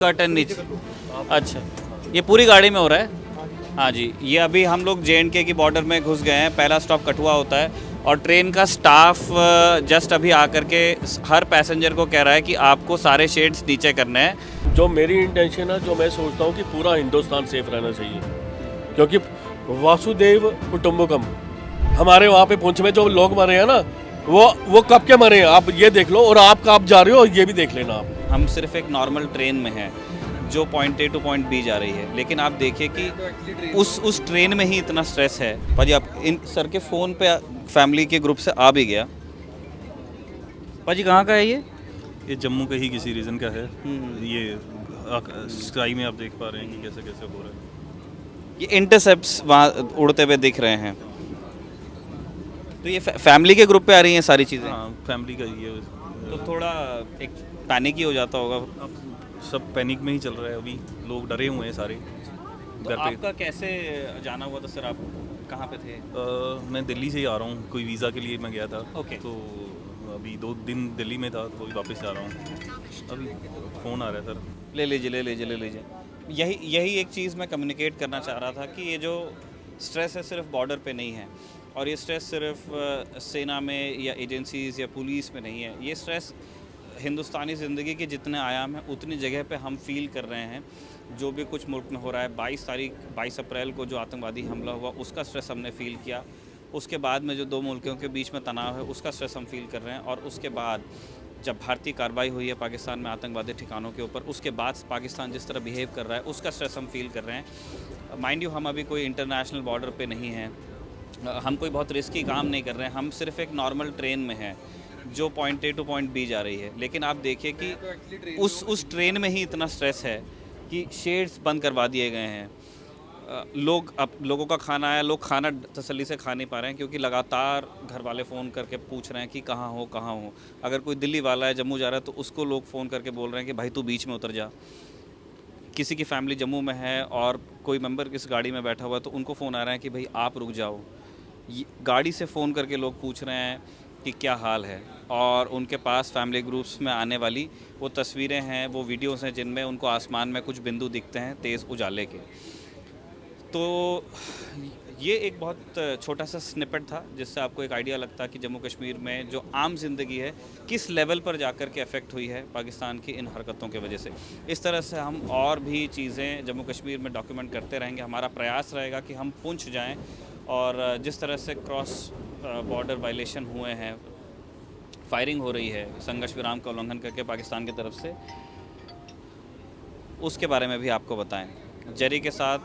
Curtain नीचे। अच्छा, ये पूरी गाड़ी में हो रहा है। हाँ जी, ये अभी हम लोग JNK की बॉर्डर में घुस गए हैं। पहला स्टॉप कठुआ होता है और ट्रेन का स्टाफ जस्ट अभी आकर के हर पैसेंजर को कह रहा है कि आपको सारे शेड्स नीचे करने हैं। जो मेरी इंटेंशन है, जो मैं सोचता हूँ कि पूरा हिंदुस्तान सेफ रहना चाहिए, क्योंकि वासुदेव कुटुंबकम, हमारे वहाँ पे पुंछ में जो लोग मरे हैं ना, वो कब के मरे हैं आप ये देख लो, और आप जा रहे हो ये भी देख लेना आप। हम सिर्फ एक नॉर्मल ट्रेन में हैं जो point A two point B जा रही है, लेकिन आप देखिए कि उस ट्रेन में ही इतना स्ट्रेस है। भाजी आप इन सर के फ़ोन पे फैमिली के ग्रुप से आ भी गया। भाजी कहाँ का है ये जम्मू के ही किसी रीज़न का है। ये स्काई में आप देख पा रहे हैं कि कैसे कैसे हो रहा है। ये इंटरसेप्ट्स वहाँ उड़ते हुए दिख रहे हैं। तो ये फैमिली के ग्रुप पे आ रही हैं सारी चीज़ें। हाँ, फैमिली का ये तो थोड़ा एक पैनिक ही हो जाता होगा। अब सब पैनिक में ही चल रहा है, अभी लोग डरे हुए हैं सारे तो घर पे। आपका कैसे जाना हुआ था सर? आप कहाँ पे थे? मैं दिल्ली से ही आ रहा हूँ, कोई वीज़ा के लिए मैं गया था। ओके। तो अभी 2 दिन दिल्ली में था, तो अभी वापस जा रहा हूँ। अभी फ़ोन आ रहा है सर। ले लीजिए। यही एक चीज़ मैं कम्युनिकेट करना चाह रहा था कि ये जो स्ट्रेस है सिर्फ बॉर्डर पे नहीं है, और ये स्ट्रेस सिर्फ सेना में या एजेंसीज़ या पुलिस में नहीं है। ये स्ट्रेस हिंदुस्तानी ज़िंदगी के जितने आयाम हैं उतनी जगह पे हम फील कर रहे हैं। जो भी कुछ मुल्क में हो रहा है, 22 अप्रैल को जो आतंकवादी हमला हुआ उसका स्ट्रेस हमने फ़ील किया। उसके बाद में जो 2 मुल्कों के बीच में तनाव है उसका स्ट्रेस हम फील कर रहे हैं। और उसके बाद जब भारतीय कार्रवाई हुई है पाकिस्तान में आतंकवादी ठिकानों के ऊपर, उसके बाद पाकिस्तान जिस तरह बिहेव कर रहा है उसका स्ट्रेस हम फील कर रहे हैं। माइंड यू, हम अभी कोई इंटरनेशनल बॉर्डर पे नहीं हैं, हम कोई बहुत रिस्की काम नहीं कर रहे हैं, हम सिर्फ एक नॉर्मल ट्रेन में हैं जो point A two point B जा रही है। लेकिन आप देखिए कि उस ट्रेन में ही इतना स्ट्रेस है कि शेड्स बंद करवा दिए गए हैं। लोगों का खाना आया, लोग खाना तसल्ली से खा नहीं पा रहे हैं क्योंकि लगातार घर वाले फ़ोन करके पूछ रहे हैं कि कहाँ हो। अगर कोई दिल्ली वाला है, जम्मू जा रहा है, तो उसको लोग फ़ोन करके बोल रहे हैं कि भाई तू बीच में उतर जा। किसी की फैमिली जम्मू में है और कोई मेंबर किस गाड़ी में बैठा हुआ है तो उनको फ़ोन आ रहा है कि भाई आप रुक जाओ। गाड़ी से फ़ोन करके लोग पूछ रहे हैं कि क्या हाल है, और उनके पास फैमिली ग्रुप्स में आने वाली वो तस्वीरें हैं, वो वीडियोस हैं जिनमें उनको आसमान में कुछ बिंदु दिखते हैं तेज़ उजाले के। तो ये एक बहुत छोटा सा स्निपेट था जिससे आपको एक आइडिया लगता है कि जम्मू कश्मीर में जो आम जिंदगी है किस लेवल पर जाकर के अफेक्ट हुई है पाकिस्तान की इन हरकतों की वजह से। इस तरह से हम और भी चीज़ें जम्मू कश्मीर में डॉक्यूमेंट करते रहेंगे। हमारा प्रयास रहेगा कि हम पुंछ जाएं, और जिस तरह से क्रॉस बॉर्डर वायलेशन हुए हैं, फायरिंग हो रही है संघर्ष विराम का उल्लंघन करके पाकिस्तान की तरफ से, उसके बारे में भी आपको बताएं। जरी के साथ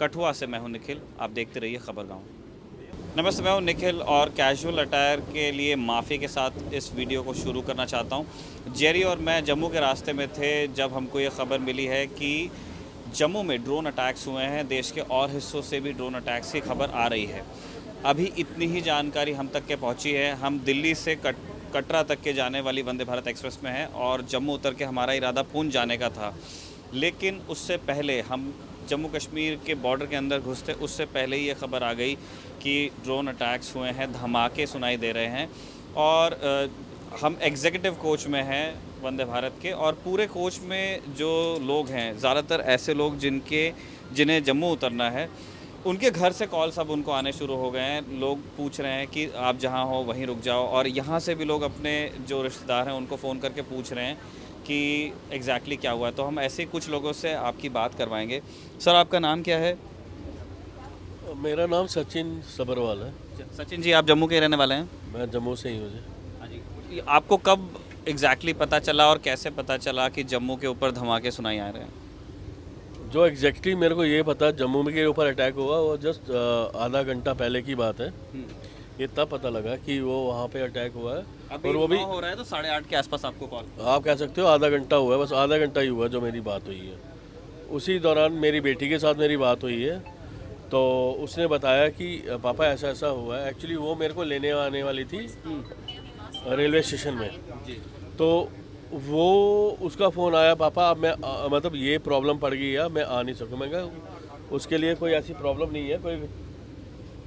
कठुआ से मैं हूं निखिल, आप देखते रहिए खबरगांव। नमस्ते, मैं हूं निखिल और कैजुअल अटायर के लिए माफ़ी के साथ इस वीडियो को शुरू करना चाहता हूं। जेरी और मैं जम्मू के रास्ते में थे जब हमको ये खबर मिली है कि जम्मू में ड्रोन अटैक्स हुए हैं। देश के और हिस्सों से भी ड्रोन अटैक्स की खबर आ रही है। अभी इतनी ही जानकारी हम तक के पहुँची है। हम दिल्ली से कटरा तक के जाने वाली वंदे भारत एक्सप्रेस में हैं और जम्मू उतर के हमारा इरादा पुंछ जाने का था, लेकिन उससे पहले हम जम्मू कश्मीर के बॉर्डर के अंदर घुसते उससे पहले ही ये खबर आ गई कि ड्रोन अटैक्स हुए हैं, धमाके सुनाई दे रहे हैं। और हम एग्जीक्यूटिव कोच में हैं वंदे भारत के, और पूरे कोच में जो लोग हैं ज़्यादातर ऐसे लोग जिन्हें जम्मू उतरना है, उनके घर से कॉल सब उनको आने शुरू हो गए हैं। लोग पूछ रहे हैं कि आप जहाँ हो वहीं रुक जाओ, और यहाँ से भी लोग अपने जो रिश्तेदार हैं उनको फ़ोन करके पूछ रहे हैं कि एग्जैक्टली क्या हुआ है। तो हम ऐसे कुछ लोगों से आपकी बात करवाएंगे। सर, आपका नाम क्या है? मेरा नाम सचिन सबरवाल है। सचिन जी, आप जम्मू के रहने वाले हैं? मैं जम्मू से ही हूँ जी। हाँ जी। आपको कब एग्जैक्टली पता चला और कैसे पता चला कि जम्मू के ऊपर धमाके सुनाई आ रहे हैं? जो एग्जैक्टली मेरे को ये पता, जम्मू के ऊपर अटैक हुआ वो जस्ट आधा घंटा पहले की बात है। ये तब पता लगा कि वो वहाँ पे अटैक हुआ है। और वो भी हो रहा है तो 8:30 के आसपास आपको कॉल, आप कह सकते हो आधा घंटा हुआ है, बस आधा घंटा ही हुआ जो मेरी बात हुई है। उसी दौरान मेरी बेटी के साथ मेरी बात हुई है, तो उसने बताया कि पापा ऐसा ऐसा हुआ है। एक्चुअली वो मेरे को लेने आने वाली थी रेलवे स्टेशन में, तो वो उसका फ़ोन आया, पापा अब मैं मतलब ये प्रॉब्लम पड़ गई है, मैं आ नहीं सकूँ। मैं कहा उसके लिए कोई ऐसी प्रॉब्लम नहीं है, कोई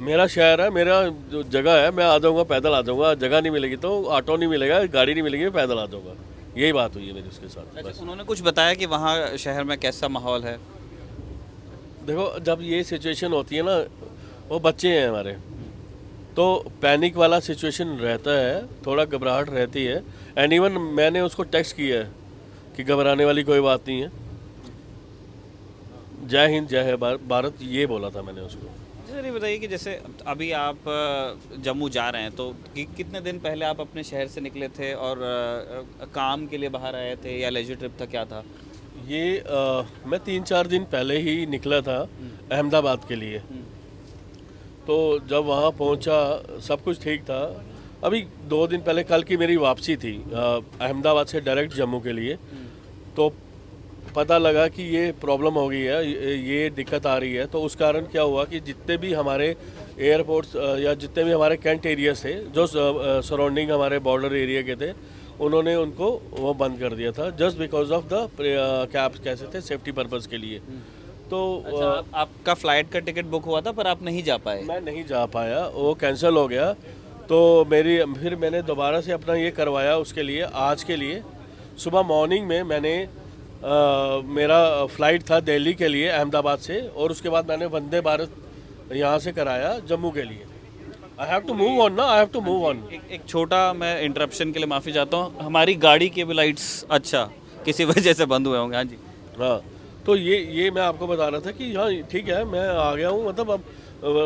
मेरा शहर है, मेरा जो जगह है, मैं आ जाऊँगा, पैदल आ जाऊँगा। जगह नहीं मिलेगी तो ऑटो नहीं मिलेगा, गाड़ी नहीं मिलेगी, मैं पैदल आ जाऊँगा। यही बात हुई है मेरी उसके साथ बस। अच्छा, उन्होंने कुछ बताया कि वहाँ शहर में कैसा माहौल है? देखो जब ये सिचुएशन होती है ना, वो बच्चे हैं हमारे, तो पैनिक वाला सिचुएशन रहता है, थोड़ा घबराहट रहती है। एंड इवन मैंने उसको टेक्स्ट किया है कि घबराने वाली कोई बात नहीं है, जय हिंद जय है भारत, ये बोला था मैंने उसको। सर ये बताइए कि जैसे अभी आप जम्मू जा रहे हैं, तो कितने दिन पहले आप अपने शहर से निकले थे और काम के लिए बाहर आए थे या लेजर ट्रिप था, क्या था? ये मैं 3-4 दिन पहले ही निकला था अहमदाबाद के लिए। तो जब वहाँ पहुँचा सब कुछ ठीक था। अभी 2 दिन पहले, कल की मेरी वापसी थी अहमदाबाद से डायरेक्ट जम्मू के लिए। तो पता लगा कि ये प्रॉब्लम हो गई है, ये दिक्कत आ रही है। तो उस कारण क्या हुआ कि जितने भी हमारे एयरपोर्ट्स या जितने भी हमारे कैंट एरियाज थे जो सराउंडिंग हमारे बॉर्डर एरिया के थे, उन्होंने उनको वो बंद कर दिया था just because of the cab, कैसे थे, सेफ्टी पर्पज़ के लिए। तो अच्छा, आपका फ्लाइट का टिकट बुक हुआ था पर आप नहीं जा पाए? मैं नहीं जा पाया, वो कैंसिल हो गया। तो फिर मैंने दोबारा से अपना ये करवाया उसके लिए। आज के लिए सुबह मॉर्निंग में मैंने मेरा फ़्लाइट था दिल्ली के लिए अहमदाबाद से, और उसके बाद मैंने वंदे भारत यहाँ से कराया जम्मू के लिए। I have to move on ना, I have to move on. एक छोटा, मैं इंटरप्शन के लिए माफ़ी चाहता हूँ, हमारी गाड़ी के भी लाइट्स अच्छा किसी वजह से बंद हुए होंगे। हाँ जी। हाँ, तो ये मैं आपको बता रहा था कि हाँ ठीक है, मैं आ गया हूँ, मतलब अब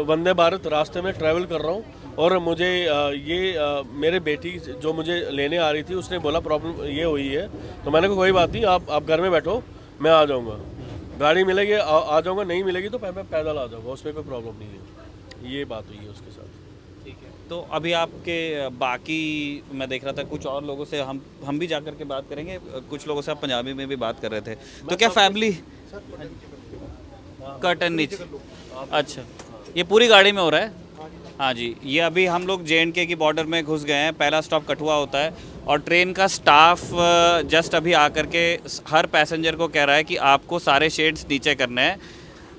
वंदे भारत रास्ते में ट्रैवल कर रहा हूँ। और मुझे मेरे बेटी जो मुझे लेने आ रही थी, उसने बोला प्रॉब्लम ये हुई है। तो मैंने कहा कोई बात नहीं, आप घर में बैठो, मैं आ जाऊँगा, गाड़ी मिलेगी आ जाऊँगा, नहीं मिलेगी तो मैं पैदल आ जाऊँगा, उसमें कोई प्रॉब्लम नहीं है। ये बात हुई है उसके साथ। ठीक है, तो अभी आपके बाकी, मैं देख रहा था कुछ और लोगों से हम भी जाकर के बात करेंगे। कुछ लोगों से आप पंजाबी में भी बात कर रहे थे, तो क्या फैमिली कर्टन नीचे? अच्छा, ये पूरी गाड़ी में हो रहा है? हाँ जी, ये अभी हम लोग J&K की बॉर्डर में घुस गए हैं। पहला स्टॉप कठुआ होता है और ट्रेन का स्टाफ जस्ट अभी आकर के हर पैसेंजर को कह रहा है कि आपको सारे शेड्स नीचे करने हैं।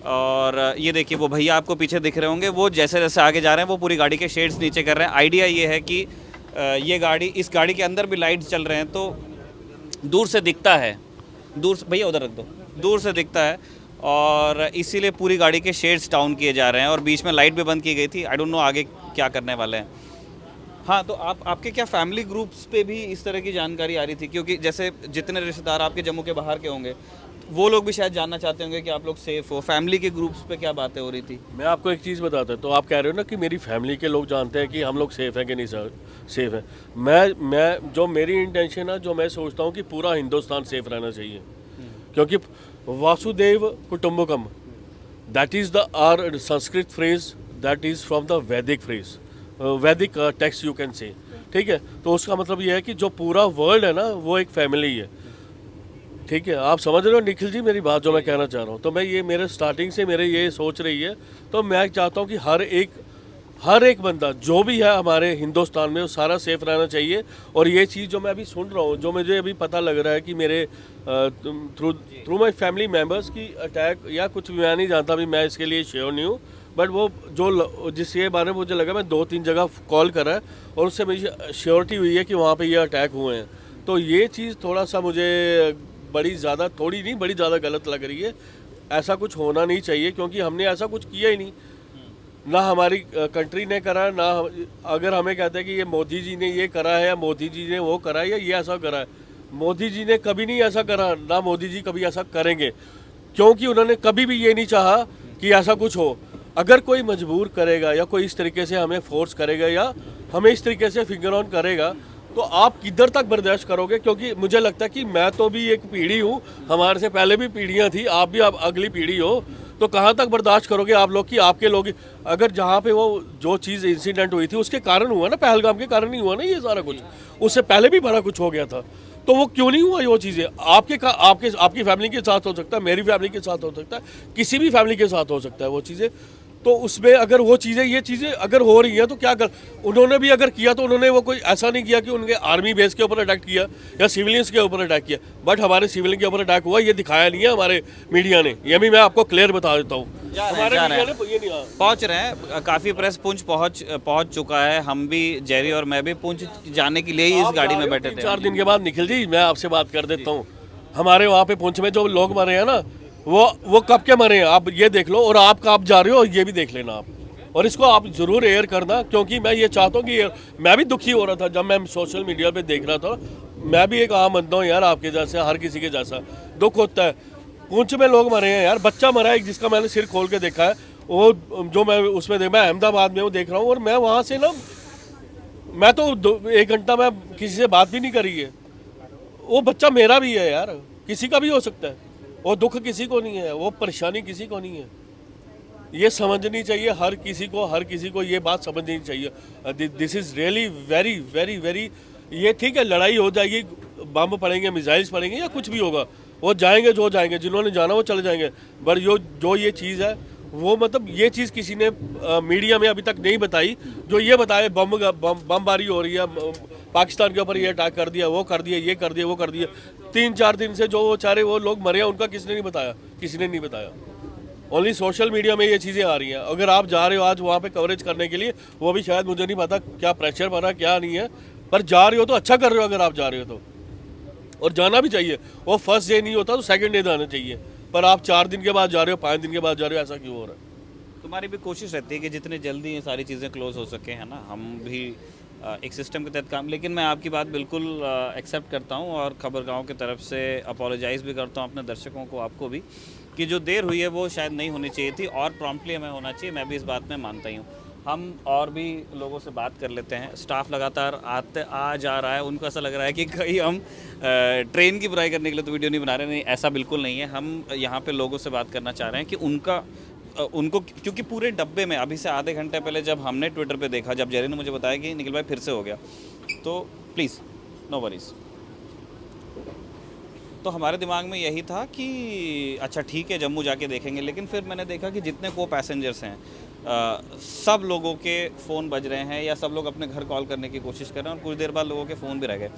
और ये देखिए, वो भैया आपको पीछे दिख रहे होंगे, वो जैसे जैसे आगे जा रहे हैं वो पूरी गाड़ी के शेड्स नीचे कर रहे हैं। आइडिया ये है कि ये गाड़ी, इस गाड़ी के अंदर भी लाइट्स चल रहे हैं तो दूर से दिखता है, दूर से, भैया उधर रख दो, दूर से दिखता है, और इसीलिए पूरी गाड़ी के शेड्स डाउन किए जा रहे हैं। और बीच में लाइट भी बंद की गई थी। आई डोंट नो आगे क्या करने वाले हैं। हाँ, तो आपके क्या फैमिली ग्रुप्स पे भी इस तरह की जानकारी आ रही थी? क्योंकि जैसे जितने रिश्तेदार आपके जम्मू के बाहर के होंगे, वो लोग भी शायद जानना चाहते होंगे कि आप लोग सेफ़ हो। फैमिली के ग्रुप्स पे क्या बातें हो रही थी? मैं आपको एक चीज़ बताता हूँ। तो आप कह रहे हो ना कि मेरी फैमिली के लोग जानते हैं कि हम लोग सेफ़ हैं कि नहीं सेफ़ हैं। मैं जो मेरी इंटेंशन है, जो मैं सोचता हूँ कि पूरा हिंदुस्तान सेफ़ रहना चाहिए, क्योंकि वासुदेव कुटुंबकम, that is the are Sanskrit phrase, that is from the Vedic phrase, Vedic text you can say. ठीक है, तो उसका मतलब ये है कि जो पूरा वर्ल्ड है ना, वो एक फैमिली है। ठीक है, आप समझ रहे हो निखिल जी मेरी बात, जो मैं कहना चाह रहा हूँ। तो मैं ये, मेरे स्टार्टिंग से मेरे ये सोच रही है। तो मैं चाहता हूँ कि हर एक बंदा जो भी है हमारे हिंदुस्तान में, वो सारा सेफ रहना चाहिए। और ये चीज़ जो मैं अभी सुन रहा हूँ, जो मुझे अभी पता लग रहा है कि मेरे थ्रू माई फैमिली मेम्बर्स की अटैक या कुछ भी, मैं नहीं जानता, अभी मैं इसके लिए श्योर नहीं हूँ। बट वो जो जिसके बारे में मुझे लगा, मैं 2-3 जगह कॉल करा है और उससे मुझे श्योरिटी हुई है कि वहाँ पे ये अटैक हुए हैं। तो ये चीज़ थोड़ा सा मुझे बड़ी ज़्यादा, थोड़ी नहीं बड़ी ज़्यादा गलत लग रही है। ऐसा कुछ होना नहीं चाहिए, क्योंकि हमने ऐसा कुछ किया ही नहीं, ना हमारी कंट्री ने करा, ना अगर हमें कहते हैं कि ये मोदी जी ने ये करा है या मोदी जी ने वो करा है या ये ऐसा करा है, मोदी जी ने कभी नहीं ऐसा करा, ना मोदी जी कभी ऐसा करेंगे, क्योंकि उन्होंने कभी भी ये नहीं चाहा कि ऐसा कुछ हो। अगर कोई मजबूर करेगा या कोई इस तरीके से हमें फोर्स करेगा या हमें इस तरीके से फिंगर ऑन करेगा, तो आप किधर तक बर्दाश्त करोगे? क्योंकि मुझे लगता है कि मैं तो भी एक पीढ़ी हूँ, हमारे से पहले भी पीढ़ियाँ थी, आप भी अब अगली पीढ़ी हो, तो कहाँ तक बर्दाश्त करोगे आप लोग कि आपके लोग, अगर जहाँ पे वो जो चीज़ इंसिडेंट हुई थी उसके कारण हुआ ना, पहलगाम के कारण नहीं हुआ ना ये सारा कुछ, उससे पहले भी बड़ा कुछ हो गया था। तो वो क्यों नहीं हुआ? वो चीज़ें आपकी फैमिली के साथ हो सकता है, मेरी फैमिली के साथ हो सकता है, किसी भी फैमिली के साथ हो सकता है वो चीज़ें। तो उसमें अगर वो चीज़ें, ये चीज़ें अगर हो रही हैं तो क्या कर, उन्होंने भी अगर किया तो उन्होंने वो कोई ऐसा नहीं किया कि उनके आर्मी बेस के ऊपर अटैक किया या सिविलियंस के ऊपर अटैक किया, बट हमारे सिविलियन के ऊपर अटैक हुआ, ये दिखाया नहीं है हमारे मीडिया ने। ये भी मैं आपको क्लियर बता देता हूँ, हमारे मीडिया ने ये नहीं। पहुंच रहे हैं, काफ़ी प्रेस पुंछ पहुंच चुका है। हम भी, जेरी और मैं भी पुंछ जाने के लिए ही इस गाड़ी में बैठे थे। 4 दिन के बाद निखिल जी मैं आपसे बात कर देता हूँ, हमारे वहाँ पे पुंछ में जो लोग मरे हैं ना, वो कब के मरे हैं आप ये देख लो, और आप जा रहे हो ये भी देख लेना आप, और इसको आप ज़रूर एयर करना, क्योंकि मैं ये चाहता हूँ कि मैं भी दुखी हो रहा था जब मैं सोशल मीडिया पे देख रहा था। मैं भी एक आम बंदा हूँ यार, आपके जैसे, हर किसी के जैसा दुख होता है। पुंछ में लोग मरे हैं यार, बच्चा मरा है जिसका मैंने सिर खोल के देखा है, वो जो मैं उसमें मैं अहमदाबाद में वो देख रहा हूँ, और मैं वहाँ से ना, मैं तो 1 घंटा मैं किसी से बात भी नहीं करी है। वो बच्चा मेरा भी है यार, किसी का भी हो सकता है, वो दुख किसी को नहीं है, वो परेशानी किसी को नहीं है। ये समझनी चाहिए हर किसी को ये बात समझनी चाहिए। This is really very very very, ये ठीक है लड़ाई हो जाएगी, बम पड़ेंगे, मिसाइल्स पड़ेंगे या कुछ भी होगा, वो जाएंगे जो जाएंगे, जिन्होंने जाना वो चले जाएंगे, पर जो ये चीज़ है वो मतलब ये चीज़ किसी ने मीडिया में अभी तक नहीं बताई, जो ये बताए बमबारी हो रही है, पाकिस्तान के ऊपर ये अटैक कर दिया, वो कर दिया, ये कर दिया, वो कर दिया। 3-4 दिन से जो वो लोग मरे हैं उनका किसी ने नहीं बताया। ओनली सोशल मीडिया में ये चीज़ें आ रही हैं। अगर आप जा रहे हो आज वहाँ पे कवरेज करने के लिए, वो भी शायद मुझे नहीं पता क्या प्रेशर बना क्या नहीं है, पर जा रहे हो तो अच्छा कर रहे हो अगर आप जा रहे हो तो, और जाना भी चाहिए। वो फर्स्ट डे नहीं होता तो सेकंड डे जाना चाहिए, पर आप 4 दिन के बाद जा रहे हो, 5 दिन के बाद जा रहे हो, ऐसा क्यों हो रहा है? तुम्हारी भी कोशिश रहती है कि जितने जल्दी ये सारी चीज़ें क्लोज हो सके, है ना। हम भी एक सिस्टम के तहत काम, लेकिन मैं आपकी बात बिल्कुल एक्सेप्ट करता हूँ और खबरगाहों की तरफ से अपोलोजाइज़ भी करता हूँ अपने दर्शकों को, आपको भी, कि जो देर हुई है वो शायद नहीं होनी चाहिए थी और प्रॉम्प्टली हमें होना चाहिए। मैं भी इस बात में मानता ही हूँ। हम और भी लोगों से बात कर लेते हैं। स्टाफ लगातार आ जा रहा है, उनको ऐसा लग रहा है कि कहीं हम ट्रेन की बुराई करने के लिए तो वीडियो नहीं बना रहे। नहीं, ऐसा बिल्कुल नहीं है। हम यहाँ पे लोगों से बात करना चाह रहे हैं कि उनको, क्योंकि पूरे डब्बे में अभी से आधे घंटे पहले जब हमने ट्विटर पे देखा, जब जेरी ने मुझे बताया कि निखिल भाई फिर से हो गया, तो प्लीज़ नो वरीज़, तो हमारे दिमाग में यही था कि अच्छा ठीक है जम्मू जाके देखेंगे। लेकिन फिर मैंने देखा कि जितने को पैसेंजर्स हैं, सब लोगों के फ़ोन बज रहे हैं या सब लोग अपने घर कॉल करने की कोशिश कर रहे हैं, और कुछ देर बाद लोगों के फ़ोन भी रह गए।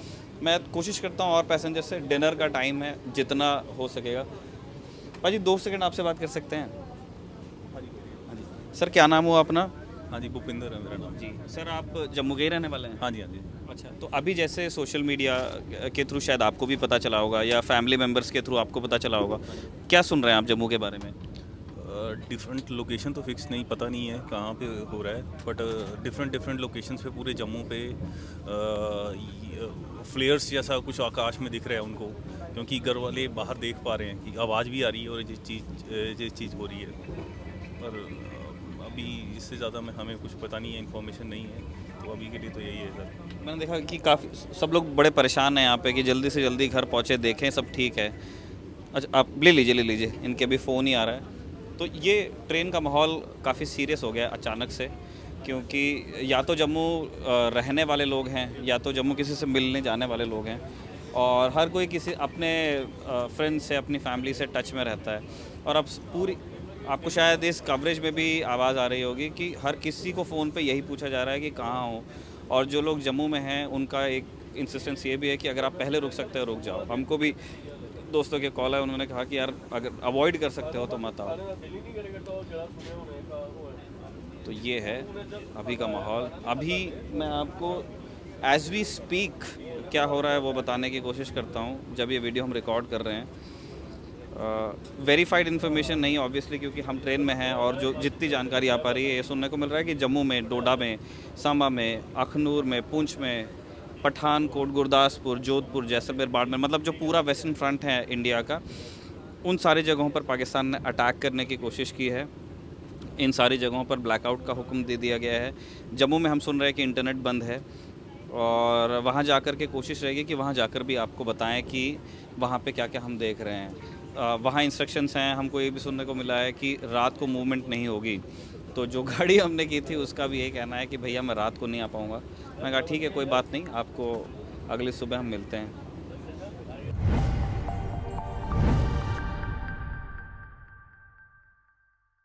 मैं कोशिश करता हूँ और पैसेंजर से, डिनर का टाइम है, जितना हो सकेगा। भाजी 2 सेकंड आपसे बात कर सकते हैं? हाँ जी सर, क्या नाम हुआ अपना? हाँ जी, भूपिंदर है मेरा नाम जी सर, आप जम्मू के ही रहने वाले हैं? हाँ जी, हाँ जी। अच्छा, तो अभी जैसे सोशल मीडिया के थ्रू शायद आपको भी पता चला होगा या फैमिली मेम्बर्स के थ्रू आपको पता चला होगा, क्या सुन रहे हैं आप जम्मू के बारे में? डिफरेंट लोकेशन तो फिक्स नहीं, पता नहीं है कहाँ पे हो रहा है, बट डिफरेंट लोकेशंस पे पूरे जम्मू पे फ्लेयर्स जैसा कुछ आकाश में दिख रहा है उनको, क्योंकि घर वाले बाहर देख पा रहे हैं कि आवाज़ भी आ रही है और ये चीज़ हो रही है। पर अभी इससे ज़्यादा हमें कुछ पता नहीं है, इन्फॉर्मेशन नहीं है, तो अभी के लिए तो यही है सर। मैंने देखा कि काफ़ी सब लोग बड़े परेशान हैं यहाँ पे कि जल्दी से जल्दी घर पहुँचे, देखें सब ठीक है। अच्छा, आप ले लीजिए, इनके भी फ़ोन ही आ रहा है। तो ये ट्रेन का माहौल काफ़ी सीरियस हो गया अचानक से, क्योंकि या तो जम्मू रहने वाले लोग हैं या तो जम्मू किसी से मिलने जाने वाले लोग हैं, और हर कोई किसी अपने फ्रेंड से, अपनी फैमिली से टच में रहता है। और अब पूरी, आपको शायद इस कवरेज में भी आवाज़ आ रही होगी कि हर किसी को फ़ोन पे यही पूछा जा रहा है कि कहाँ हो, और जो लोग जम्मू में हैं उनका एक इंसिस्टेंस ये भी है कि अगर आप पहले रुक सकते हो रुक जाओ। हमको भी दोस्तों के कॉल है, उन्होंने कहा कि यार अगर अवॉइड कर सकते हो तो मत आओ। तो ये है अभी का माहौल। अभी मैं आपको एज वी स्पीक क्या हो रहा है वो बताने की कोशिश करता हूँ जब ये वीडियो हम रिकॉर्ड कर रहे हैं। वेरीफाइड इन्फॉर्मेशन नहीं ऑब्वियसली, क्योंकि हम ट्रेन में हैं, और जो जितनी जानकारी आ पा रही है ये सुनने को मिल रहा है कि जम्मू में, डोडा में, सांबा में, अखनूर में, पुंछ में, पठानकोट, गुरदासपुर, जोधपुर, जैसलमेर, बाड़मेर, मतलब जो पूरा वेस्टर्न फ्रंट है इंडिया का, उन सारी जगहों पर पाकिस्तान ने अटैक करने की कोशिश की है। इन सारी जगहों पर ब्लैकआउट का हुक्म दे दिया गया है। जम्मू में हम सुन रहे हैं कि इंटरनेट बंद है, और वहाँ जाकर के कोशिश रहेगी कि वहाँ जाकर भी आपको बताएं कि वहाँ पे क्या क्या हम देख रहे हैं। वहाँ इंस्ट्रक्शंस हैं। हमको ये भी सुनने को मिला है कि रात को मूवमेंट नहीं होगी। तो जो गाड़ी हमने की थी उसका भी यही कहना है कि भैया मैं रात को नहीं आ पाऊँगा। मैं कहा ठीक है कोई बात नहीं, आपको अगली सुबह हम मिलते हैं।